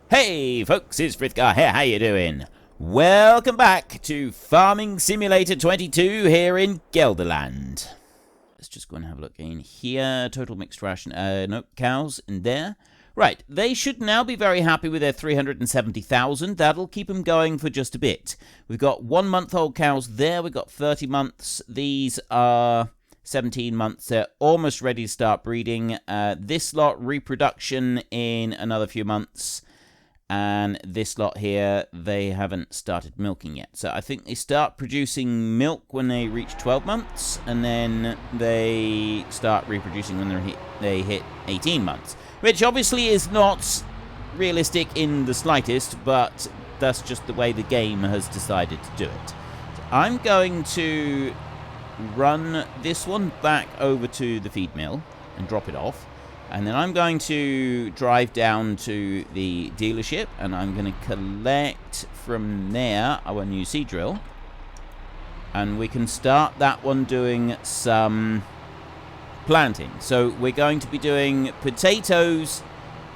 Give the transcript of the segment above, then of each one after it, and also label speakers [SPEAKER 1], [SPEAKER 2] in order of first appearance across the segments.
[SPEAKER 1] Hey folks, it's Frithgar here, how you doing? Welcome back to Farming Simulator 22 here in Gelderland. Let's just go and have a look in here. Total mixed ration, no, cows in there. Right, they should now be very happy with their 370,000. That'll keep them going for just a bit. We've got 1 month old cows there, we've got 30 months. These are 17 months, they're almost ready to start breeding. This lot, reproduction in another few months. And this lot here, they haven't started milking yet. So I think they start producing milk when they reach 12 months, and then they start reproducing when they hit 18 months. Which obviously is not realistic in the slightest, but that's just the way the game has decided to do it. So I'm going to run this one back over to the feed mill and drop it off. And then I'm going to drive down to the dealership, and I'm going to collect from there our new seed drill. And we can start that one doing some planting. So we're going to be doing potatoes.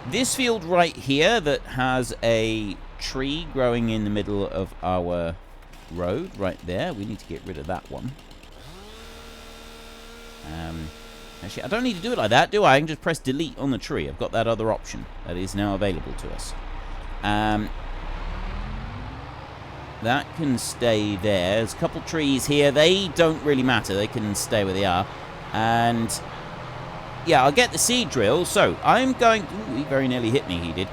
[SPEAKER 1] This field right here that has a tree growing in the middle of our road right there. We need to get rid of that one. Actually, I don't need to do it like that, do I? I can just press delete on the tree. I've got that other option that is now available to us. That can stay there. There's a couple trees here. They don't really matter. They can stay where they are. And, yeah, I'll get the seed drill. So, I'm going... Ooh, he very nearly hit me, he did.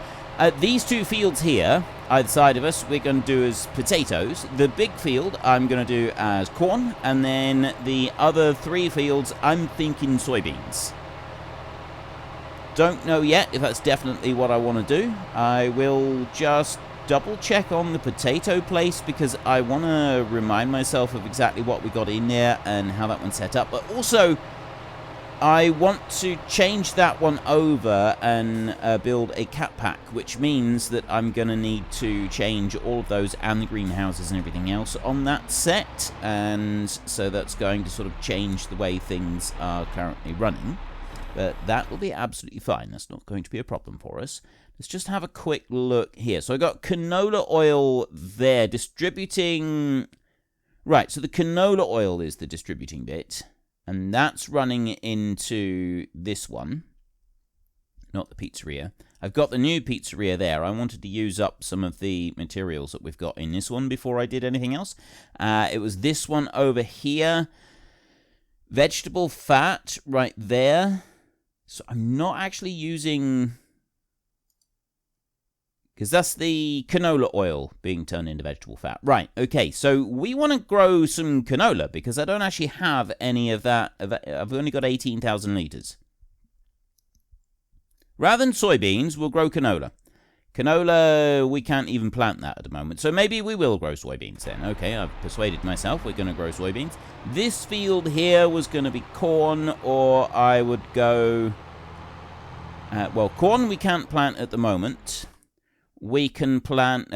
[SPEAKER 1] These two fields here, either side of us, we're going to do as potatoes. The big field I'm going to do as corn, and then the other 3 fields I'm thinking soybeans. Don't know yet if that's definitely what I want to do. I will just double check on the potato place because I want to remind myself of exactly what we got in there and how that one's set up. But also, I want to change that one over and build a cat pack, which means that I'm going to need to change all of those and the greenhouses and everything else on that set. And so that's going to sort of change the way things are currently running. But that will be absolutely fine. That's not going to be a problem for us. Let's just have a quick look here. So I got canola oil there distributing. Right, so the canola oil is the distributing bit. And that's running into this one, not the pizzeria. I've got the new pizzeria there. I wanted to use up some of the materials that we've got in this one before I did anything else. It was this one over here. Vegetable fat right there. So I'm not actually using... because that's the canola oil being turned into vegetable fat. Right, okay, so we want to grow some canola because I don't actually have any of that. I've only got 18,000 litres. Rather than soybeans, we'll grow canola. Canola, we can't even plant that at the moment. So maybe we will grow soybeans then. Okay, I've persuaded myself we're going to grow soybeans. This field here was going to be corn, or I would go... well, corn we can't plant at the moment. We can plant,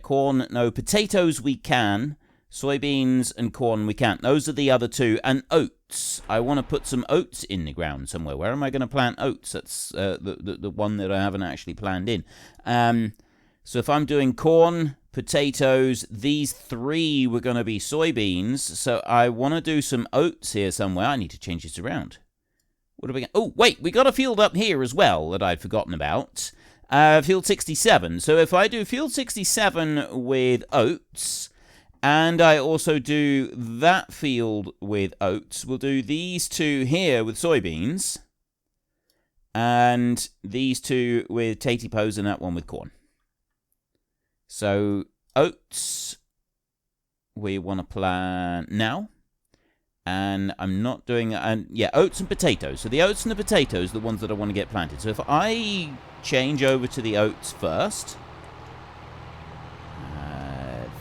[SPEAKER 1] corn, no, potatoes we can, soybeans and corn we can't. Those are the other two, and oats. I want to put some oats in the ground somewhere. Where am I going to plant oats? That's the one that I haven't actually planned in. So if I'm doing corn, potatoes, these 3 were going to be soybeans, so I want to do some oats here somewhere. I need to change this around. What are we going to... Oh, wait, we got a field up here as well that I'd forgotten about. Field 67. So if I do field 67 with oats, and I also do that field with oats, we'll do these 2 here with soybeans, and these 2 with Tatey-Pos and that one with corn. So oats, we want to plant now. And I'm not doing... oats and potatoes. So the oats and the potatoes are the ones that I want to get planted. So if I change over to the oats first.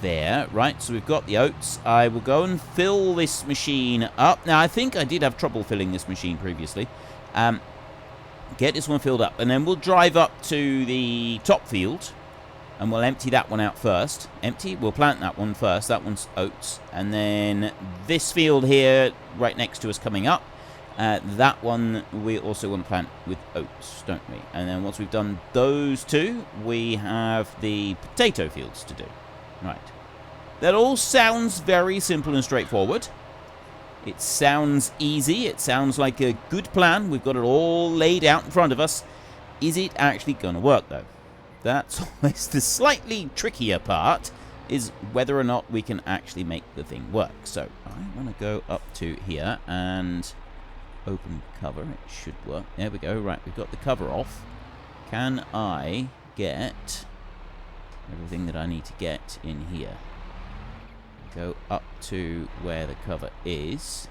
[SPEAKER 1] There. Right, so we've got the oats. I will go and fill this machine up. Now, I think I did have trouble filling this machine previously. Get this one filled up. And then we'll drive up to the top field. And we'll empty that one out first. Empty? We'll plant that one first. That one's oats. And then this field here, right next to us coming up. That one we also want to plant with oats, don't we? And then once we've done those two, we have the potato fields to do. Right. That all sounds very simple and straightforward. It sounds easy. It sounds like a good plan. We've got it all laid out in front of us. Is it actually going to work, though? That's always the slightly trickier part, is whether or not we can actually make the thing work. So I want to go up to here and open cover. It should work. There we go. Right, we've got the cover off. Can I get everything that I need to get in here? Go up to where the cover is.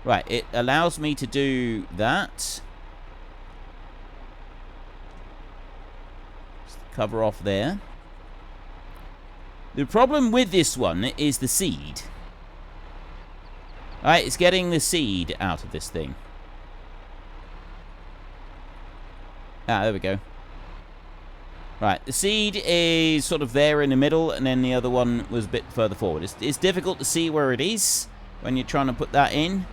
[SPEAKER 1] Right, it allows me to do that. Just the cover off there. The problem with this one is the seed. Alright, it's getting the seed out of this thing. Ah, there we go. Right, the seed is sort of there in the middle, and then the other one was a bit further forward. It's difficult to see where it is when you're trying to put that in,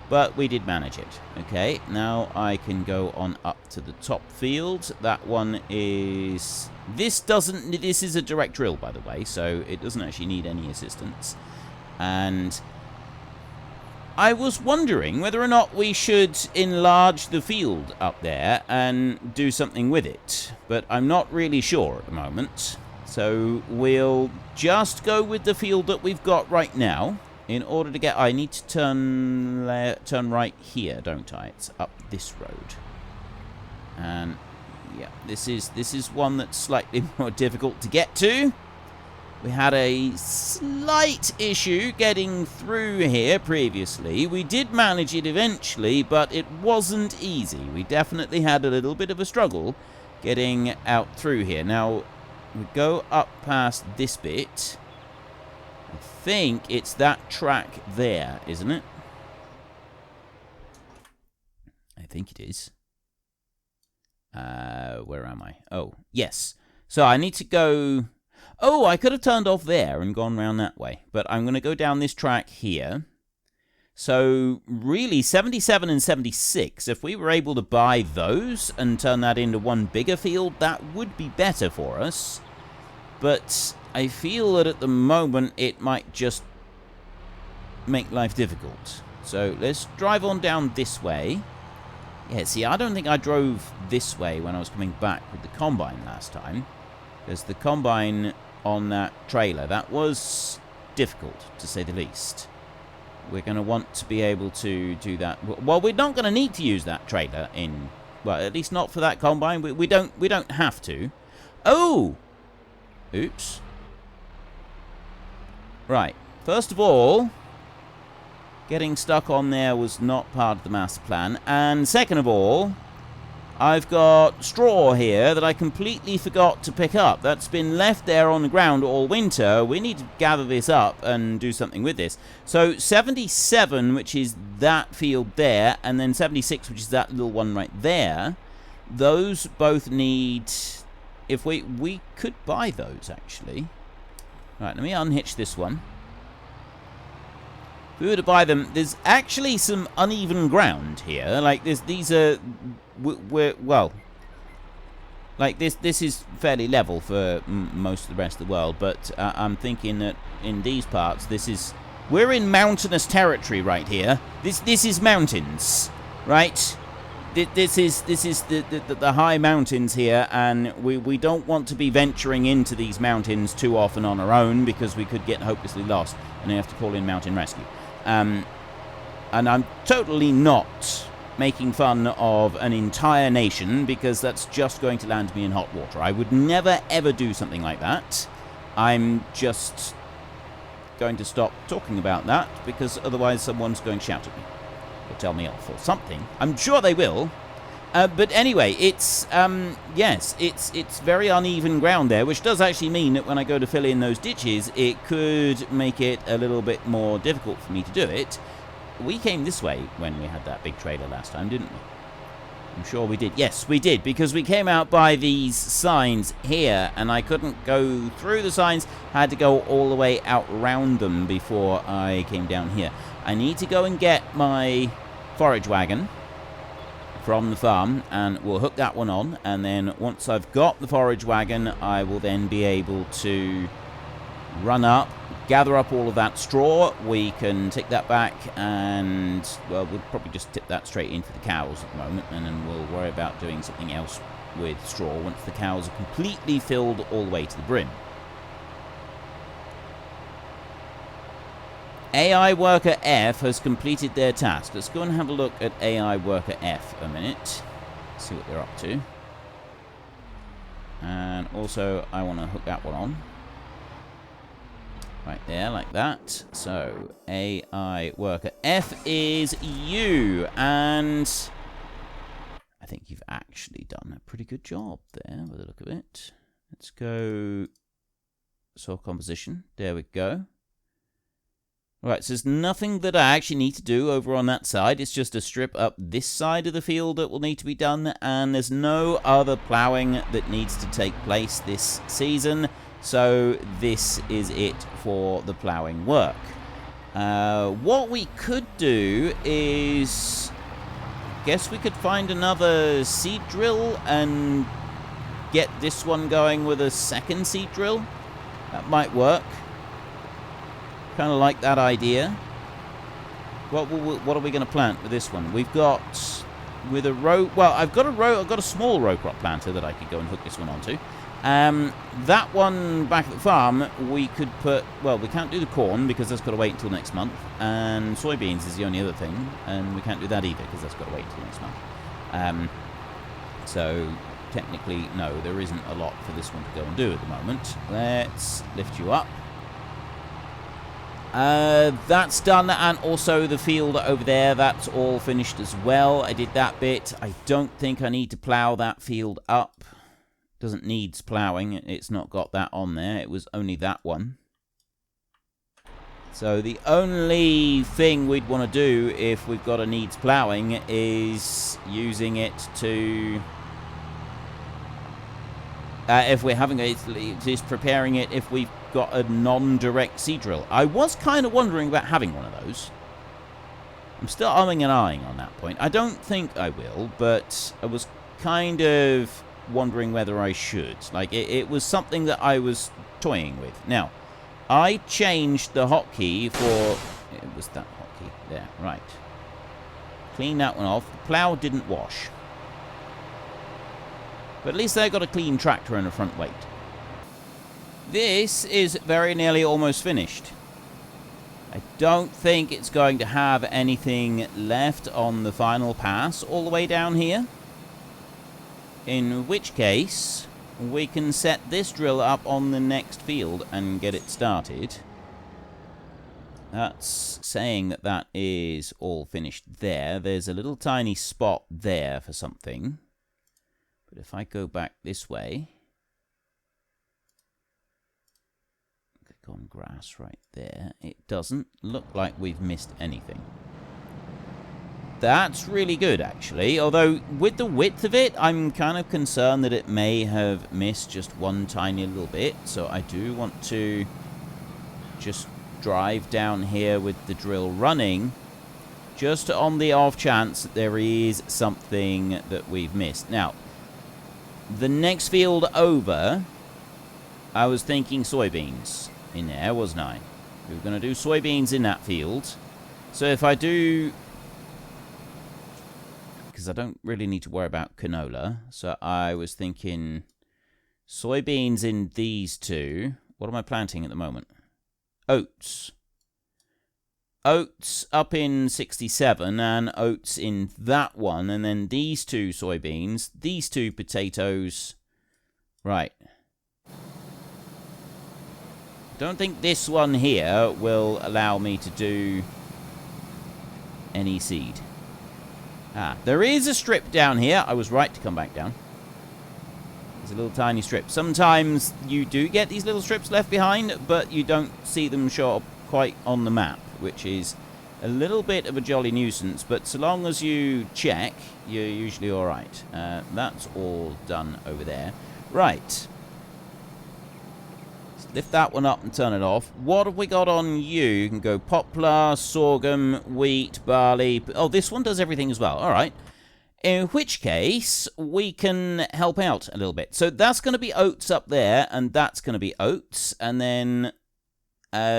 [SPEAKER 1] but we did manage it. Okay, now I can go on up to the top field. That one is... This is a direct drill, by the way, so it doesn't actually need any assistance. And I was wondering whether or not we should enlarge the field up there and do something with it. But I'm not really sure at the moment. So we'll just go with the field that we've got right now. In order to get... I need to turn right here, don't I? It's up this road. And yeah, this is one that's slightly more difficult to get to. We had a slight issue getting through here previously. We did manage it eventually, but it wasn't easy. We definitely had a little bit of a struggle getting out through here. Now, we go up past this bit. I think it's that track there, isn't it? I think it is. Where am I? Oh, yes. So I need to go... Oh, I could have turned off there and gone round that way. But I'm going to go down this track here. So, really, 77 and 76, if we were able to buy those and turn that into one bigger field, that would be better for us. But I feel that at the moment it might just make life difficult. So, let's drive on down this way. Yeah, see, I don't think I drove this way when I was coming back with the combine last time. Because the combine on that trailer, that was difficult, to say the least. We're going to want to be able to do that. Well, we're not going to need to use that trailer in... Well, at least not for that combine. We don't have to. Oh! Oops. Right. First of all, getting stuck on there was not part of the master plan. And second of all... I've got straw here that I completely forgot to pick up. That's been left there on the ground all winter. We need to gather this up and do something with this. So 77, which is that field there, and then 76, which is that little one right there. Those both need... If we could buy those, actually. Right, let me unhitch this one. If we were to buy them, there's actually some uneven ground here. Like, these are... well, like this is fairly level for most of the rest of the world, but I'm thinking that in these parts, we're in mountainous territory right here. This is mountains, right? This is the high mountains here, and we don't want to be venturing into these mountains too often on our own, because we could get hopelessly lost and then have to call in mountain rescue. And I'm totally not making fun of an entire nation, because that's just going to land me in hot water. I would never ever do something like that. I'm just going to stop talking about that, because otherwise someone's going to shout at me or tell me off or something. I'm sure they will. But anyway, it's yes, it's very uneven ground there, which does actually mean that when I go to fill in those ditches, it could make it a little bit more difficult for me to do it. We came this way when we had that big trailer last time, didn't we? I'm sure we did. Yes, we did, because we came out by these signs here, and I couldn't go through the signs. I had to go all the way out around them before I came down here. I need to go and get my forage wagon from the farm, and we'll hook that one on, and then once I've got the forage wagon, I will then be able to run up, gather up all of that straw. We can take that back, and, well, we'll probably just tip that straight in for the cows at the moment, and then we'll worry about doing something else with straw once the cows are completely filled all the way to the brim. AI Worker F has completed their task. Let's go and have a look at AI Worker F a minute. See what they're up to. And also, I want to hook that one on. Right there, like that. So, AI Worker F is you. And I think you've actually done a pretty good job there, by the look of it. Let's go soil composition. There we go. Right, so there's nothing that I actually need to do over on that side. It's just a strip up this side of the field that will need to be done, and there's no other ploughing that needs to take place this season, so this is it for the ploughing work. What we could do is, I guess we could find another seed drill and get this one going with a second seed drill. That might work. Kind of like that idea. What are we going to plant with this one? We've got with a row. Well, I've got a small row crop planter that I could go and hook this one onto. That one back at the farm, we could put. Well, we can't do the corn because that's got to wait until next month. And soybeans is the only other thing, and we can't do that either because that's got to wait until next month. So technically, no, there isn't a lot for this one to go and do at the moment. Let's lift you up. That's done, and also the field over there, that's all finished as well. I did that bit. I don't think I need to plough that field up. Doesn't need ploughing. It's not got that on there. It was only that one. So the only thing we'd want to do if we've got a needs ploughing is using it to... if we're having it, is preparing it if we've got a non-direct seed drill. I was kind of wondering about having one of those. I'm still umming and ahhing on that point. I don't think I will, but I was kind of wondering whether I should. Like, it was something that I was toying with. Now, I changed the hotkey for... It was that hotkey. There, right. Clean that one off. The plough didn't wash. But at least they've got a clean tractor and a front weight. This is very nearly almost finished. I don't think it's going to have anything left on the final pass all the way down here. In which case, we can set this drill up on the next field and get it started. That's saying that that is all finished there. There's a little tiny spot there for something. But if I go back this way, click on grass right there, it doesn't look like we've missed anything. That's really good, actually. Although, with the width of it, I'm kind of concerned that it may have missed just one tiny little bit. So I do want to just drive down here with the drill running, just on the off chance that there is something that we've missed. Now, the next field over, I was thinking soybeans in there, wasn't I? We were going to do soybeans in that field. So if I do... Because I don't really need to worry about canola. So I was thinking soybeans in these two. What am I planting at the moment? Oats. Oats up in 67 and oats in that one. And then these two soybeans, these two potatoes. Right. Don't think this one here will allow me to do any seed. Ah, there is a strip down here. I was right to come back down. There's a little tiny strip. Sometimes you do get these little strips left behind, but you don't see them show up quite on the map, which is a little bit of a jolly nuisance, but so long as you check, you're usually alright. That's all done over there. Right. Let's lift that one up and turn it off. What have we got on you? You can go poplar, sorghum, wheat, barley. Oh, this one does everything as well. All right. In which case, we can help out a little bit. So that's going to be oats up there, and that's going to be oats. And then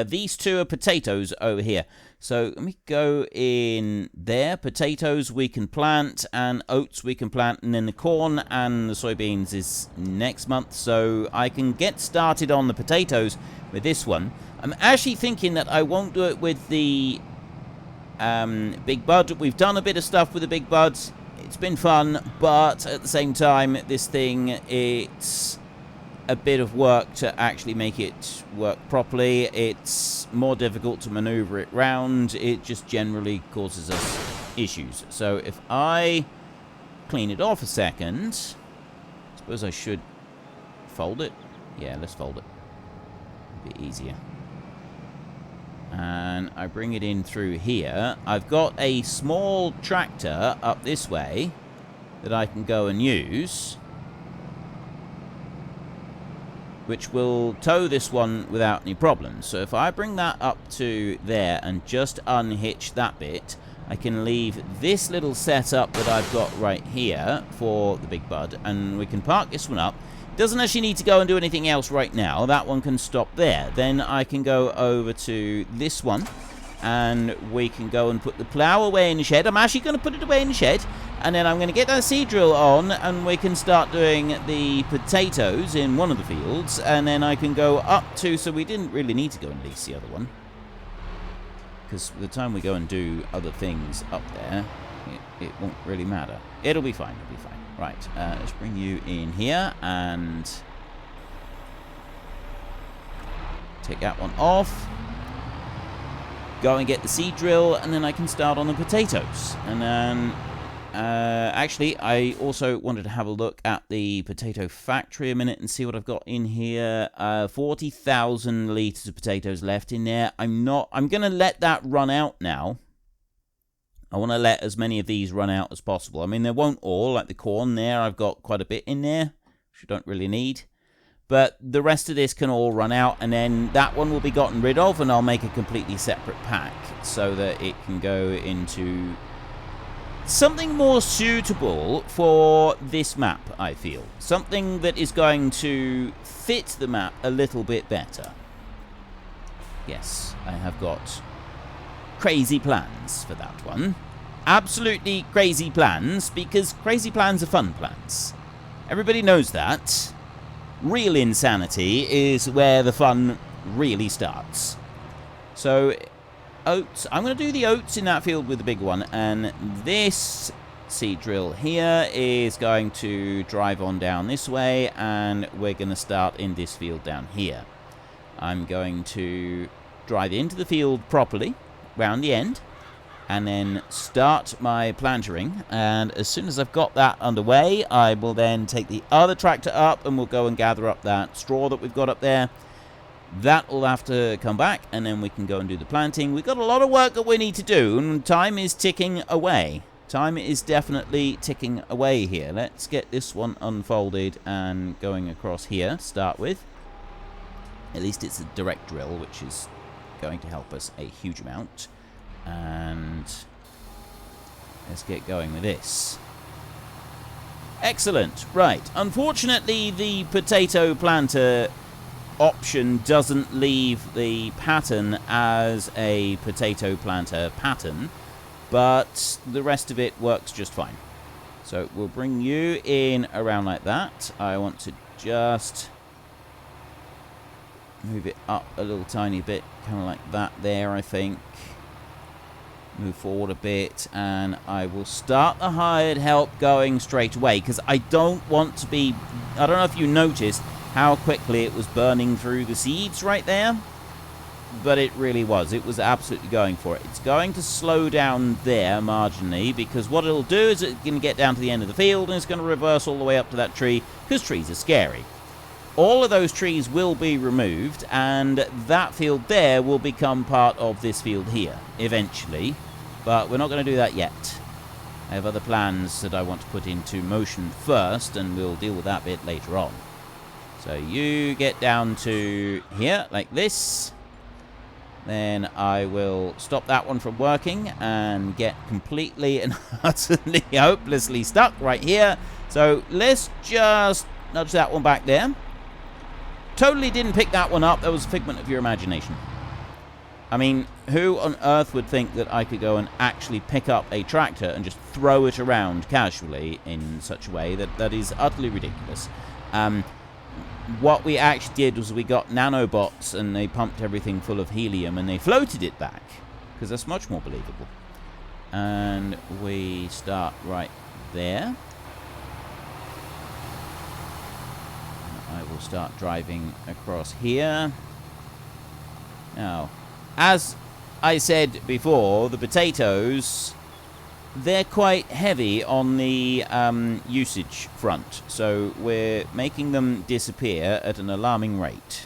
[SPEAKER 1] these two are potatoes over here. So let me go in there. Potatoes we can plant, and oats we can plant, and then the corn and the soybeans is next month. So I can get started on the potatoes with this one. I'm actually thinking that I won't do it with the big bud. We've done a bit of stuff with the big buds. It's been fun, but at the same time, this thing, it's a bit of work to actually make it work properly. It's more difficult to maneuver it round. It just generally causes us issues. So if I clean it off a second, I suppose I should fold it. Yeah, let's fold it. A bit easier. And I bring it in through here. I've got a small tractor up this way that I can go and use, which will tow this one without any problems. So if I bring that up to there and just unhitch that bit, I can leave this little setup that I've got right here for the big bud, and we can park this one up. Doesn't actually need to go and do anything else right now. That one can stop there. Then I can go over to this one, and we can go and put the plough away in the shed. I'm actually going to put it away in the shed, and then I'm going to get that seed drill on, and we can start doing the potatoes in one of the fields, and then I can go up to, so we didn't really need to go and lease the other one, because by the time we go and do other things up there, it won't really matter. It'll be fine, it'll be fine. Right, let's bring you in here and take that one off. Go and get the seed drill, and then I can start on the potatoes. And then, actually, I also wanted to have a look at the potato factory a minute and see what I've got in here. 40,000 litres of potatoes left in there. I'm going to let that run out now. I want to let as many of these run out as possible. I mean, they won't all, like the corn there, I've got quite a bit in there, which I don't really need. But the rest of this can all run out, and then that one will be gotten rid of, and I'll make a completely separate pack so that it can go into something more suitable for this map, I feel. Something that is going to fit the map a little bit better. Yes, I have got crazy plans for that one. Absolutely crazy plans, because crazy plans are fun plans. Everybody knows that. Real insanity is where the fun really starts. So, oats. I'm going to do the oats in that field with the big one, and this seed drill here is going to drive on down this way, and we're going to start in this field down here. I'm going to drive into the field properly, round the end, and then start my plantering. And as soon as I've got that underway, I will then take the other tractor up, and we'll go and gather up that straw that we've got up there. That will have to come back, and then we can go and do the planting. We've got a lot of work that we need to do, and time is ticking away. Time is definitely ticking away here. Let's get this one unfolded and going across here to start with. At least it's a direct drill, which is going to help us a huge amount. And let's get going with this. Excellent. Right. Unfortunately, the potato planter option doesn't leave the pattern as a potato planter pattern, but the rest of it works just fine. So we'll bring you in around like that. I want to just move it up a little tiny bit, kind of like that there, I think. Move forward a bit, and I will start the hired help going straight away, because I don't want to be... I don't know if you noticed how quickly it was burning through the seeds right there, but it really was. It was absolutely going for it. It's going to slow down there marginally, because what it'll do is it's going to get down to the end of the field, and it's going to reverse all the way up to that tree, because trees are scary. All of those trees will be removed, and that field there will become part of this field here, eventually. But we're not going to do that yet. I have other plans that I want to put into motion first, and we'll deal with that bit later on. So you get down to here, like this. Then I will stop that one from working and get completely and utterly hopelessly stuck right here. So let's just nudge that one back there. Totally didn't pick that one up. That was a figment of your imagination. I mean, who on earth would think that I could go and actually pick up a tractor and just throw it around casually in such a way that is utterly ridiculous? What we actually did was we got nanobots and they pumped everything full of helium and they floated it back, because that's much more believable. And we start right there. And I will start driving across here. Now, as I said before, the potatoes, they're quite heavy on the usage front, so we're making them disappear at an alarming rate.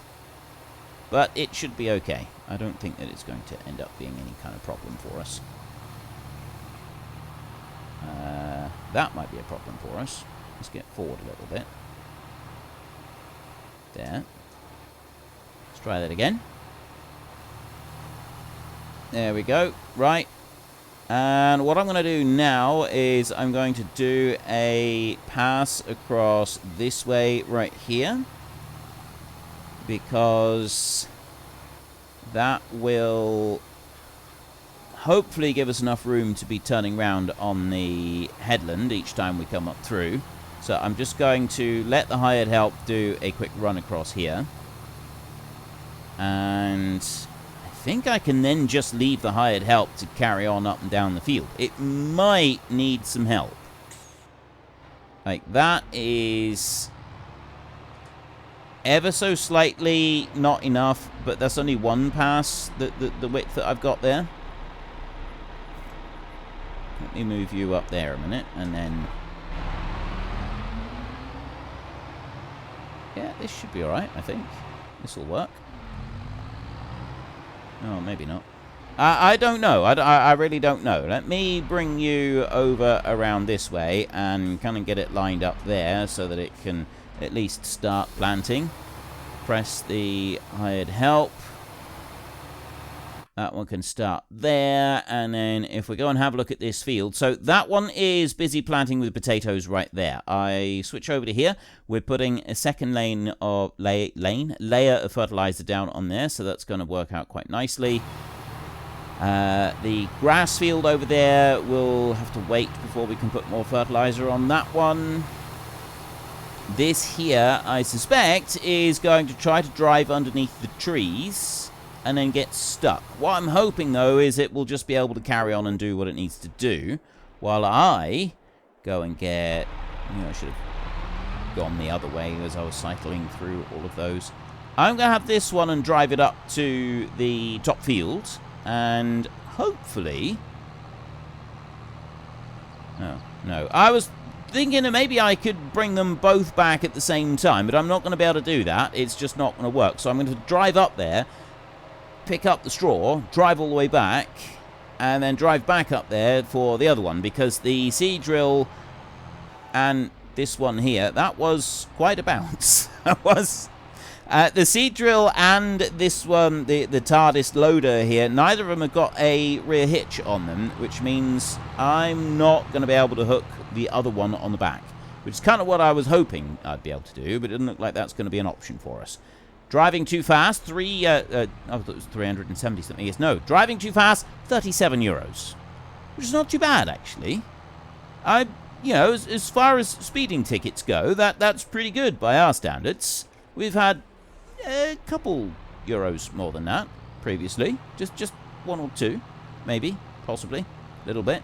[SPEAKER 1] But it should be okay. I don't think that it's going to end up being any kind of problem for us. That might be a problem for us. Let's get forward a little bit. There. Let's try that again. There we go. Right. And what I'm going to do now is I'm going to do a pass across this way right here, because that will hopefully give us enough room to be turning around on the headland each time we come up through. So I'm just going to let the hired help do a quick run across here. And I think I can then just leave the hired help to carry on up and down the field. It might need some help. Like, that is ever so slightly not enough, but that's only one pass, the width that I've got there. Let me move you up there a minute, and then... yeah, this should be alright, I think. This will work. Oh, maybe not. I don't know. I really don't know. Let me bring you over around this way and kind of get it lined up there so that it can at least start planting. Press the hired help. That one can start there, and then if we go and have a look at this field, so that one is busy planting with potatoes right there. I switch over to here. We're putting a second layer of fertilizer down on there, so that's going to work out quite nicely. The grass field over there, we'll have to wait before we can put more fertilizer on that one. This here, I suspect, is going to try to drive underneath the trees and then get stuck. What I'm hoping, though, is it will just be able to carry on and do what it needs to do, while I go and get... you know, I should have gone the other way as I was cycling through all of those. I'm going to have this one and drive it up to the top field, and hopefully... oh, no. I was thinking that maybe I could bring them both back at the same time, but I'm not going to be able to do that. It's just not going to work. So I'm going to drive up there, pick up the straw, drive all the way back, and then drive back up there for the other one, because the seed drill and this one here, that was quite a bounce. That was the seed drill and this one, the TARDIS loader here, neither of them have got a rear hitch on them, which means I'm not going to be able to hook the other one on the back, which is kind of what I was hoping I'd be able to do, but it doesn't look like that's going to be an option for us. Driving too fast, I thought it was 370 something. Yes, no, driving too fast, 37 euros, which is not too bad, actually. You know, as far as speeding tickets go, that's pretty good by our standards. We've had a couple euros more than that previously, just one or two, maybe, possibly, a little bit.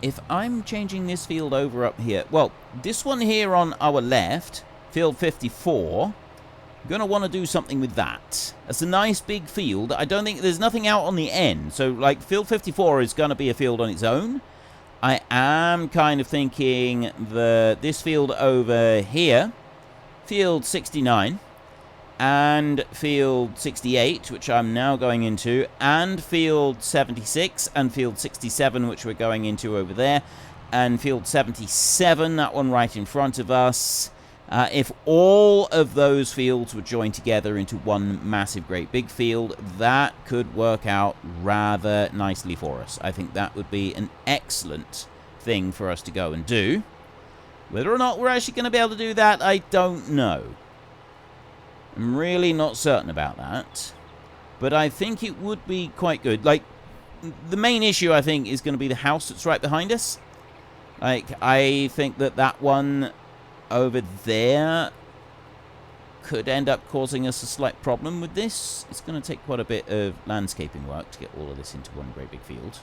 [SPEAKER 1] If I'm changing this field over up here, well, this one here on our left, field 54, I'm going to want to do something with that. That's a nice big field. I don't think there's nothing out on the end. So, like, field 54 is going to be a field on its own. I am kind of thinking this field over here, field 69, and field 68, which I'm now going into, and field 76, and field 67, which we're going into over there. and field 77, that one right in front of us. If all of those fields were joined together into one massive great big field, that could work out rather nicely for us. I think that would be an excellent thing for us to go and do. Whether or not we're actually going to be able to do that, I don't know. I'm really not certain about that. But I think it would be quite good. Like, the main issue, I think, is going to be the house that's right behind us. Like, I think that that one over there could end up causing us a slight problem with this. It's going to take quite a bit of landscaping work to get all of this into one great big field.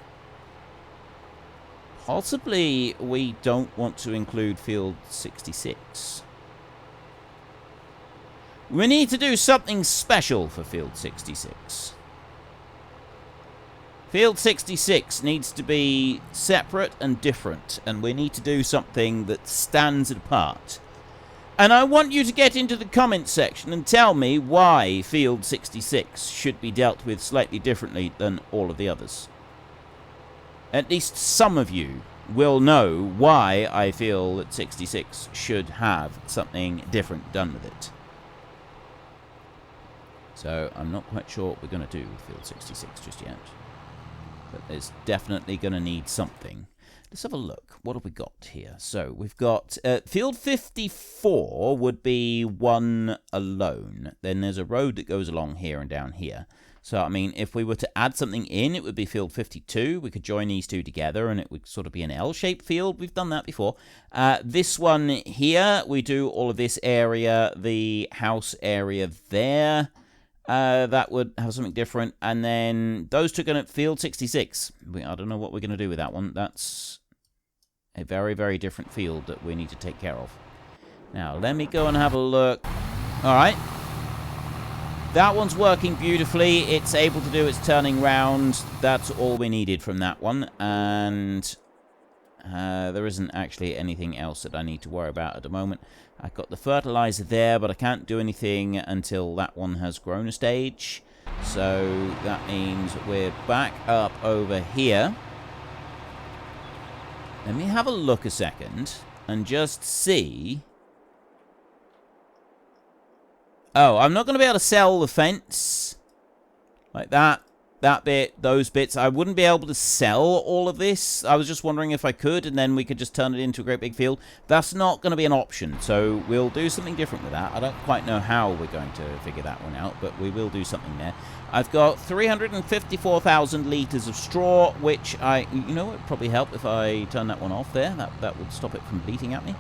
[SPEAKER 1] Possibly we don't want to include field 66. We need to do something special for field 66. Field 66 needs to be separate and different, and we need to do something that stands it apart. And I want you to get into the comments section and tell me why field 66 should be dealt with slightly differently than all of the others. At least some of you will know why I feel that 66 should have something different done with it. So I'm not quite sure what we're going to do with field 66 just yet. But there's definitely going to need something. Let's have a look. What have we got here? So we've got field 54 would be one alone. Then there's a road that goes along here and down here. So, I mean, if we were to add something in, it would be field 52. We could join these two together, and it would sort of be an L-shaped field. We've done that before. This one here, we do all of this area, the house area there. That would have something different. And then those two going to field 66. I don't know what we're going to do with that one. That's a very, very different field that we need to take care of. Now, let me go and have a look. All right. That one's working beautifully. It's able to do its turning round. That's all we needed from that one. And there isn't actually anything else that I need to worry about at the moment. I've got the fertilizer there, but I can't do anything until that one has grown a stage. So that means we're back up over here. Let me have a look a second and just see. Oh, I'm not going to be able to sell the fence like that. That bit, those bits. I wouldn't be able to sell all of this. I was just wondering if I could, and then we could just turn it into a great big field. That's not going to be an option, so we'll do something different with that. I don't quite know how we're going to figure that one out, but we will do something there. I've got 354,000 litres of straw, which you know, it would probably help if I turn that one off there. That would stop it from bleating at me.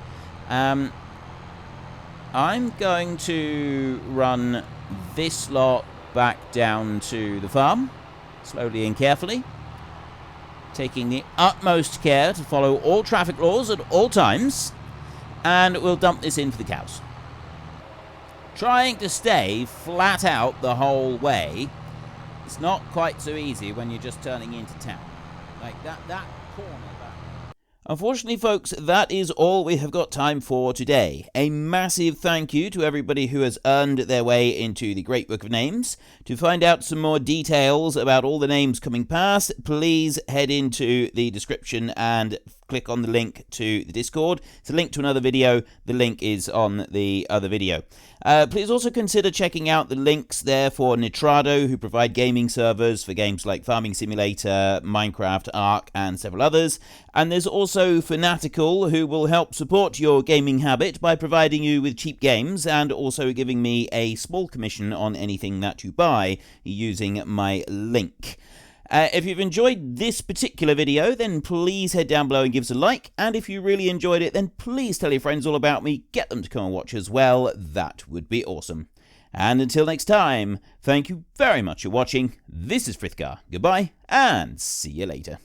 [SPEAKER 1] I'm going to run this lot back down to the farm. Slowly and carefully, taking the utmost care to follow all traffic laws at all times, and we'll dump this in for the cows. Trying to stay flat out the whole way. It's not quite so easy when you're just turning into town. Like that corner back. Unfortunately, folks, that is all we have got time for today. A massive thank you to everybody who has earned their way into the Great Book of Names. To find out some more details about all the names coming past, please head into the description and click on the link to the Discord. It's a link to another video. The link is on the other video. Please also consider checking out the links there for Nitrado, who provide gaming servers for games like Farming Simulator, Minecraft, Ark, and several others. And there's also Fanatical, who will help support your gaming habit by providing you with cheap games and also giving me a small commission on anything that you buy using my link. If you've enjoyed this particular video, then please head down below and give us a like. And if you really enjoyed it, then please tell your friends all about me. Get them to come and watch as well. That would be awesome. And until next time, thank you very much for watching. This is Frithgar. Goodbye, and see you later.